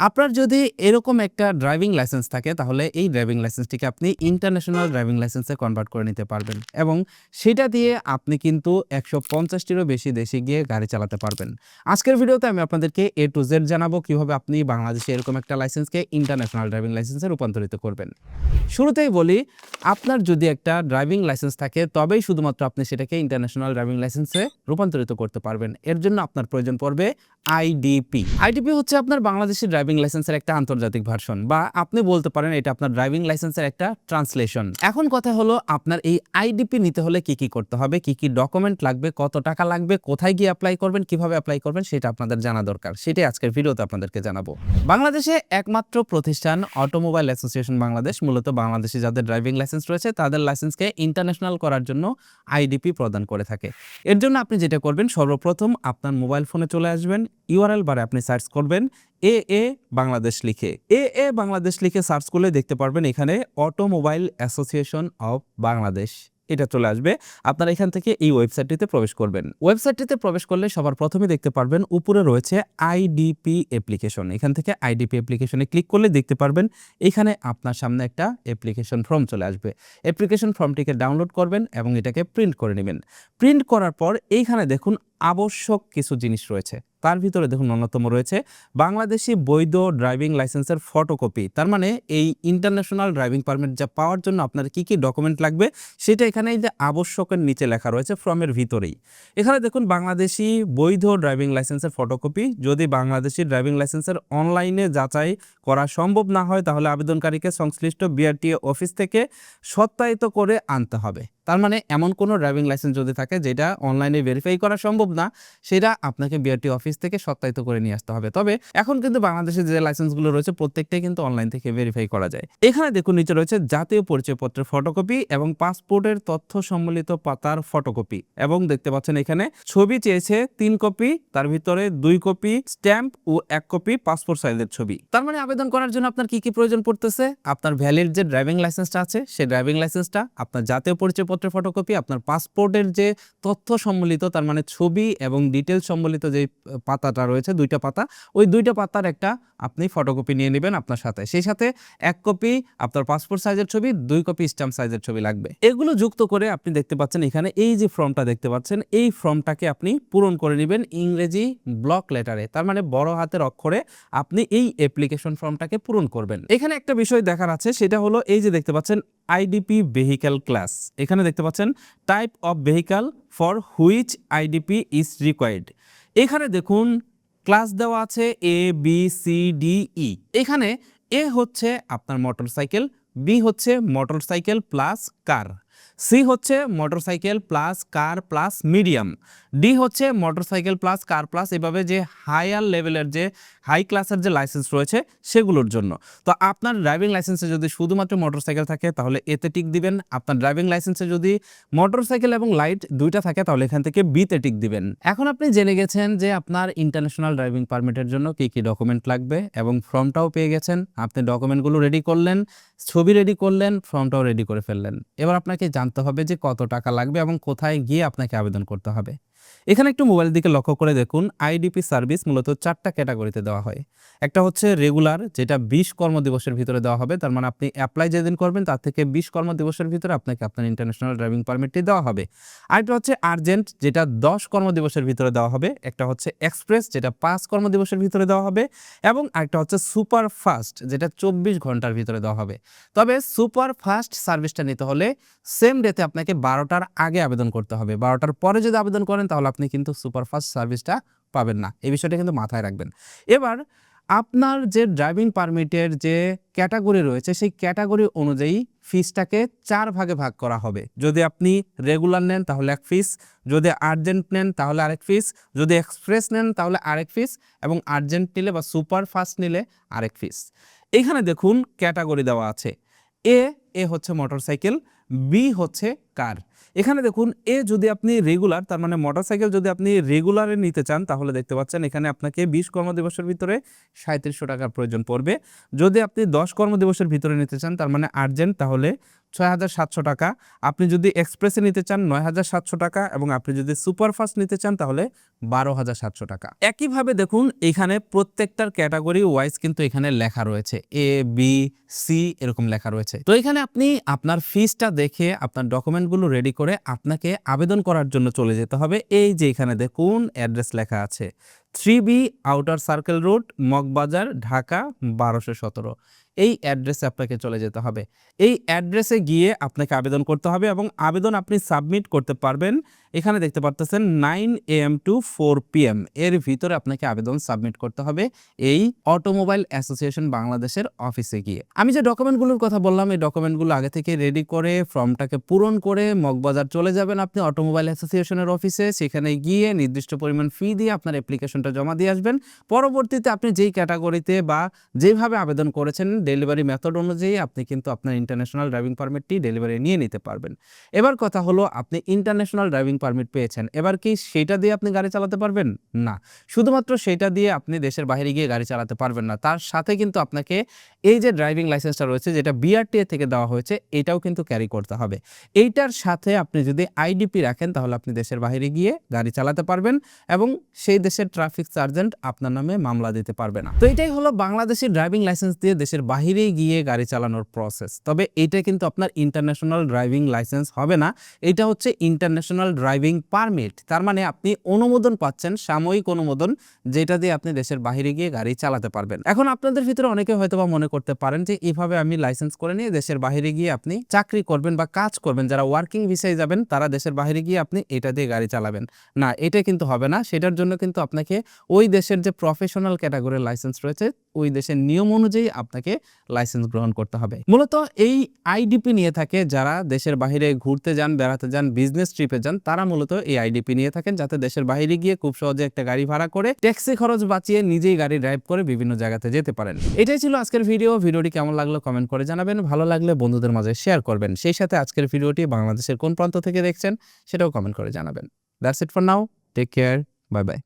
আপনার যদি এরকম একটা ড্রাইভিং লাইসেন্স থাকে তাহলে এই ড্রাইভিং লাইসেন্সটিকে আপনি ইন্টারন্যাশনাল ড্রাইভিং লাইসেন্সে কনভার্ট করে নিতে পারবেন এবং সেটা দিয়ে আপনি কিন্তু ১৫০টিরও বেশি দেশে গিয়ে গাড়ি চালাতে পারবেন। আজকের ভিডিওতে আমি আপনাদেরকে A to Z জানাবো কিভাবে আপনি বাংলাদেশে এরকম একটা লাইসেন্সকে ইন্টারন্যাশনাল ড্রাইভিং লাইসেন্সে রূপান্তরিত করবেন। শুরুতেই বলি, আপনার যদি একটা ড্রাইভিং লাইসেন্স থাকে তবেই শুধুমাত্র আপনি সেটাকে ইন্টারন্যাশনাল ড্রাইভিং লাইসেন্সে রূপান্তরিত করতে পারবেন। এর জন্য আপনার প্রয়োজন পড়বে আইডিপি। আইডিপি হচ্ছে আপনার বাংলাদেশের ড্রাইভিং লাইসেন্সের একটা আন্তর্জাতিক ভার্সন, বা আপনি বলতে পারেন এটা আপনার ড্রাইভিং লাইসেন্সের একটা ট্রান্সলেশন। এখন কথা হলো, আপনার এই আইডিপি নিতে হলে কি কি করতে হবে, কি কি ডকুমেন্ট লাগবে, কত টাকা লাগবে, কোথায় গিয়ে অ্যাপ্লাই করবেন, কিভাবে অ্যাপ্লাই করবেন, সেটা আপনাদের জানা দরকার। সেটাই আজকের ভিডিওতে আপনাদেরকে জানাবো। বাংলাদেশে একমাত্র প্রতিষ্ঠান অটোমোবাইল অ্যাসোসিয়েশন বাংলাদেশ মূলত বাংলাদেশে যাদের ড্রাইভিং লাইসেন্স রয়েছে তাদের লাইসেন্সকে ইন্টারন্যাশনাল করার জন্য আইডিপি প্রদান করে থাকে। এর জন্য আপনি যেটা করবেন, সর্বপ্রথম আপনার মোবাইল ফোনে চলে আসবেন, ইউআরএল বারে আপনি সার্চ করবেন এ বাংলাদেশ লিখে। এ বাংলাদেশ লিখে সার্চ করলে দেখতে পারবেন এখানে অটোমোবাইল অ্যাসোসিয়েশন অফ বাংলাদেশ, এটা চলে আসবে। আপনারা এখান থেকে এই ওয়েবসাইটটিতে প্রবেশ করবেন। ওয়েবসাইটটিতে প্রবেশ করলে সবার প্রথমে দেখতে পারবেন উপরে রয়েছে আইডিপি অ্যাপ্লিকেশন। এখান থেকে আইডিপি অ্যাপ্লিকেশনে ক্লিক করলে দেখতে পারবেন এখানে আপনার সামনে একটা অ্যাপ্লিকেশন ফর্ম চলে আসবে। অ্যাপ্লিকেশন ফর্মটিকে ডাউনলোড করবেন এবং এটাকে প্রিন্ট করে নেবেন। প্রিন্ট করার পর এইখানে দেখুন আবশ্যক কিছু জিনিস রয়েছে। তার ভিতরে দেখুন অন্যতম রয়েছে বাংলাদেশি বৈধ ড্রাইভিং লাইসেন্সের ফটোকপি। তার মানে এই ইন্টারন্যাশনাল ড্রাইভিং পারমিট যা পাওয়ার জন্য আপনার কি কি ডকুমেন্ট লাগবে সেটা এখানে এই যে আবশ্যকের নিচে লেখা রয়েছে ফর্মের ভিতরেই। এখানে দেখুন বাংলাদেশি বৈধ ড্রাইভিং লাইসেন্সের ফটোকপি। যদি বাংলাদেশি ড্রাইভিং লাইসেন্সের অনলাইনে যাচাই করা সম্ভব না হয় তাহলে আবেদনকারীকে সংশ্লিষ্ট বিআরটিএ অফিস থেকে সত্যায়িত করে আনতে হবে। তার মানে এমন কোনো ড্রাইভিং লাইসেন্স যদি থাকে যেটা অনলাইনে ভেরিফাই করা সম্ভব না, সেটা আপনাকে বিআরটি অফিস থেকে সত্যায়িত করে নিয়ে আসতে হবে। তবে এখন কিন্তু বাংলাদেশে যে লাইসেন্সগুলো রয়েছে প্রত্যেকটাই কিন্তু অনলাইন থেকে ভেরিফাই করা যায়। এখানে দেখুন নিচে রয়েছে জাতীয় পরিচয়পত্রের ফটোকপি এবং পাসপোর্টের তথ্য সম্বলিত পাতার ফটোকপি, এবং দেখতে পাচ্ছেন এখানে ছবি চেয়েছে 3 কপি, তার ভিতরে 2 কপি স্ট্যাম্প ও 1 কপি পাসপোর্ট সাইজের ছবি। তার মানে আবেদন করার জন্য আপনার কি কি প্রয়োজন পড়তেছে? আপনার ভ্যালিড যে ড্রাইভিং লাইসেন্সটা আছে সেই ড্রাইভিং লাইসেন্সটা, আপনার জাতীয় পরিচয়পত্রের ফটোকপি, আপনার পাসপোর্টের যে তথ্য সম্বলিত তার মানে ছবি এবং ডিটেলস সম্বলিত যে পাতাটা রয়েছে 2টা পাতা, ওই 2টা পাতার একটা আপনি ফটোকপি নিয়ে নেবেন আপনার সাথে। সেই সাথে 1 কপি আপনার পাসপোর্ট সাইজের ছবি, 2 কপি স্ট্যাম্প সাইজের ছবি লাগবে। এগুলো যুক্ত করে আপনি দেখতে পাচ্ছেন এখানে এই যে ফর্মটা দেখতে পাচ্ছেন, এই ফর্মটাকে আপনি পূরণ করে নেবেন ইংরেজি ব্লক লেটারে। তার মানে বড় হাতের অক্ষরে আপনি এই অ্যাপ্লিকেশন ফর্মটাকে পূরণ করবেন। এখানে একটা বিষয় দেখার আছে, সেটা হলো এই যে দেখতে পাচ্ছেন আইডিপি ভেহিক্যাল ক্লাস। এখানে দেখতে পাচ্ছেন type of vehicle for which IDP is required. এখানে দেখুন ক্লাস দেওয়া আছে A B C D E. এখানে এ হচ্ছে আপনার মোটরসাইকেল, বি হচ্ছে মোটরসাইকেল প্লাস কার, সি হচ্ছে মোটরসাইকেল প্লাস কার প্লাস মিডিয়াম, ডি হচ্ছে মোটরসাইকেল প্লাস কার প্লাস, এভাবে যে হায়ার লেভেলের যে হাই ক্লাসের যে লাইসেন্স রয়েছে সেগুলোর জন্য। তো আপনার ড্রাইভিং লাইসেন্সে যদি শুধুমাত্র মোটরসাইকেল থাকে তাহলে এতে টিক দিবেন। আপনার ড্রাইভিং লাইসেন্সে যদি মোটরসাইকেল এবং লাইট 2টা থাকে তাহলে এখান থেকে বিতে টিক দিবেন। এখন আপনি জেনে গেছেন যে আপনার ইন্টারন্যাশনাল ড্রাইভিং পারমিটের জন্য কি কি ডকুমেন্ট লাগবে এবং ফর্মটাও পেয়ে গেছেন। আপনি ডকুমেন্টগুলো রেডি করলেন, ছবি রেডি করলেন, ফর্মটাও রেডি করে ফেললেন। এবার আপনাকে জানতে হবে যে কত টাকা লাগবে এবং কোথায় গিয়ে আপনাকে আবেদন করতে হবে। এখানে একটু মোবাইলের দিকে লক্ষ্য করে দেখুন, আইডিপি সার্ভিস মূলত 4টা ক্যাটাগরিতে দেওয়া হয়। একটা হচ্ছে রেগুলার, যেটা 20 কর্মদিবসের ভিতরে দেওয়া হবে। তার মানে আপনি অ্যাপ্লাই যেদিন করবেন তার থেকে 20 কর্মদিবসের ভিতরে আপনাকে আপনার ইন্টারন্যাশনাল ড্রাইভিং পারমিটটি দেওয়া হবে। আরেকটা হচ্ছে আর্জেন্ট, যেটা 10 কর্মদিবসের ভিতরে দেওয়া হবে। একটা হচ্ছে এক্সপ্রেস, যেটা 5 কর্মদিবসের ভিতরে দেওয়া হবে। এবং আরেকটা হচ্ছে সুপার ফাস্ট, যেটা 24 ঘন্টার ভিতরে দেওয়া হবে। তবে সুপার ফাস্ট সার্ভিসটা নিতে হলে সেম ডেতে আপনাকে 12টার আগে আবেদন করতে হবে। 12টার পরে যদি আবেদন করেন তাহলে আপনি কিন্তু সুপারফাস্ট সার্ভিসটা পাবেন না। এই বিষয়টা কিন্তু মাথায় রাখবেন। এবার আপনার যে ড্রাইভিং পারমিটের যে ক্যাটাগরি রয়েছে সেই ক্যাটাগরি অনুযায়ী ফিসটাকে 4 ভাগে ভাগ করা হবে। যদি আপনি রেগুলার নেন তাহলে 1 ফিস, যদি আর্জেন্ট নেন তাহলে আরেক ফিস, যদি এক্সপ্রেস নেন তাহলে আরেক ফিস, এবং আর্জেন্ট নিলে বা সুপার ফাস্ট নিলে আরেক ফিস। এখানে দেখুন ক্যাটাগরি দেওয়া আছে। এ হচ্ছে মোটরসাইকেল, বি হচ্ছে কার। এখানে দেখুন এ যদি আপনি রেগুলার, তার মানে মোটরসাইকেল যদি আপনি রেগুলারে নিতে চান তাহলে দেখতে পাচ্ছেন এখানে আপনাকে 20 কর্মদিবসের ভিতরে 3700 টাকার প্রয়োজন পড়বে। যদি আপনি 10 কর্মদিবসের ভিতরে নিতে চান তার মানে আর্জেন্ট, তাহলে ৬,৭০০ টাকা, আপনি যদি এক্সপ্রেসে নিতে চান ৯,৭০০ টাকা এবং আপনি যদি সুপারফাস্ট নিতে চান তাহলে ১২,৭০০ টাকা। একইভাবে দেখুন এখানে প্রত্যেকটার ক্যাটাগরি ওয়াইজ কিন্তু এখানে লেখা রয়েছে এ, বি, সি এরকম লেখা রয়েছে। তো এখানে আপনি আপনার ফিসটা দেখে আপনার ডকুমেন্টগুলো রেডি করে আপনাকে আবেদন করার জন্য চলে যেতে হবে। এই যে এখানে দেখুন অ্যাড্রেস লেখা আছে 3B outer circle road, Moghbazar, Dhaka ১২১৭। এই অ্যাড্রেসে আপনাকে চলে যেতে হবে। এই অ্যাড্রেসে গিয়ে আপনাকে আবেদন করতে হবে এবং আবেদন আপনি সাবমিট করতে পারবেন। এখানে দেখতে পারতেছেন 9 AM টু 4 PM এর ভিতরে আপনাকে আবেদন সাবমিট করতে হবে এই অটোমোবাইল অ্যাসোসিয়েশন বাংলাদেশের অফিসে গিয়ে। আমি যে ডকুমেন্টগুলোর কথা বললাম এই ডকুমেন্টগুলো আগে থেকে রেডি করে ফর্মটাকে পূরণ করে মগবাজার চলে যাবেন আপনি অটোমোবাইল অ্যাসোসিয়েশনের অফিসে। সেখানে গিয়ে নির্দিষ্ট পরিমাণ ফি দিয়ে আপনার অ্যাপ্লিকেশনটা জমা দিয়ে আসবেন। পরবর্তীতে আপনি যেই ক্যাটাগরিতে বা যেভাবে আবেদন করেছেন ডেলিভারি মেথড অনুযায়ী আপনি কিন্তু আপনার ইন্টারন্যাশনাল ড্রাইভিং পারমিটটি ডেলিভারি নিয়ে নিতে পারবেন। এবার কথা হলো আপনি ইন্টারন্যাশনাল ড্রাইভিং পারমিট পেয়েছেন, এবার কি সেটা দিয়ে আপনি গাড়ি চালাতে পারবেন? না, শুধুমাত্র সেটা দিয়ে আপনি দেশের বাইরে গিয়ে গাড়ি চালাতে পারবেন না। তার সাথে কিন্তু আপনাকে এই যে ড্রাইভিং লাইসেন্সটা রয়েছে যেটা বিআরটিএ থেকে দেওয়া হয়েছে এটাও কিন্তু ক্যারি করতে হবে। এইটার সাথে আপনি যদি আইডিপি রাখেন তাহলে আপনি দেশের বাইরে গিয়ে গাড়ি চালাতে পারবেন এবং সেই দেশের ট্রাফিক সার্জেন্ট আপনার নামে মামলা দিতে পারবে না। তো এটাই হলো বাংলাদেশের ড্রাইভিং লাইসেন্স দিয়ে দেশের বাইরে গিয়ে গাড়ি চালানোর প্রসেস। তবে এটা কিন্তু আপনার ইন্টারন্যাশনাল ড্রাইভিং লাইসেন্স হবে না, এটা হচ্ছে ইন্টারন্যাশনাল ড্রাইভিং পারমিট। তার মানে আপনি অনুমোদন পাচ্ছেন, সাময়িক অনুমোদন, যেটা দিয়ে আপনি দেশের বাইরে গিয়ে গাড়ি চালাতে পারবেন। এখন আপনাদের ভিতরে অনেকে হয়তোবা মনে করতে পারেন যে এইভাবে আমি লাইসেন্স করে নিয়ে দেশের বাইরে গিয়ে আপনি চাকরি করবেন বা কাজ করবেন, যারা ওয়ার্কিং ভিসায় যাবেন তারা দেশের বাইরে গিয়ে আপনি এটা দিয়ে গাড়ি চালাবেন। না, এটা কিন্তু হবে না। সেটার জন্য কিন্তু আপনাকে ওই দেশের যে প্রফেশনাল ক্যাটাগরির লাইসেন্স রয়েছে ওই দেশের নিয়ম অনুযায়ী আপনাকে লাইসেন্স গ্রহণ করতে হবে। মূলত এই আইডিপি নিয়ে থাকে যারা দেশের বাইরে ঘুরতে যান, বেড়াতে যান, বিজনেস ট্রিপে যান, তারা মূলত এই আইডিপি নিয়ে থাকেন যাতে দেশের বাইরে গিয়ে খুব সহজে একটা গাড়ি ভাড়া করে ট্যাক্সি খরচ বাঁচিয়ে নিজেই গাড়ি ড্রাইভ করে বিভিন্ন জায়গাতে যেতে পারেন। এটাই ছিল আজকের ভিডিও। ভিডিওটি কেমন লাগলো কমেন্ট করে জানাবেন, ভালো লাগলে বন্ধুদের মাঝে শেয়ার করবেন। সেই সাথে আজকের ভিডিওটি বাংলাদেশের কোন প্রান্ত থেকে দেখছেন সেটাও কমেন্ট করে জানাবেন। That's it for now, take care, bye by.